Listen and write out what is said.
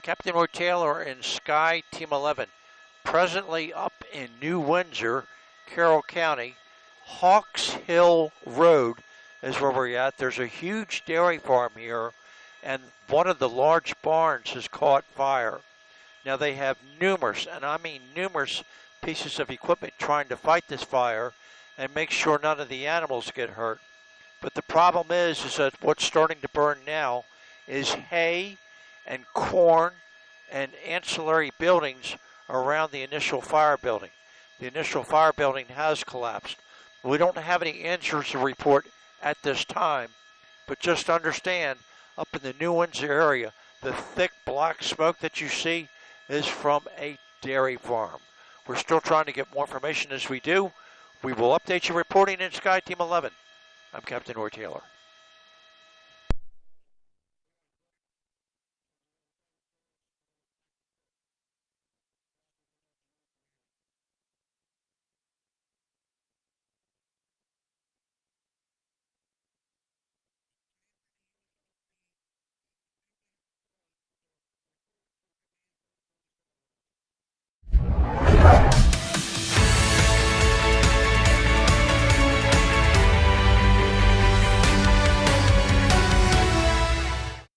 Captain Roy Taylor in Sky Team 11. Presently up in New Windsor, Carroll County, Hawks Hill Road is where we're at. There's a huge dairy farm here, and one of the large barns has caught fire. Now they have numerous, and I mean numerous, pieces of equipment trying to fight this fire and make sure none of the animals get hurt. But the problem is that what's starting to burn now is hay and corn and ancillary buildings around the initial fire building. The initial fire building has collapsed. We don't have any answers to report at this time, but just understand, up in the New Windsor area, the thick black smoke that you see is from a dairy farm. We're still trying to get more information as we do. We will update you reporting in Sky Team 11. I'm Captain Roy Taylor.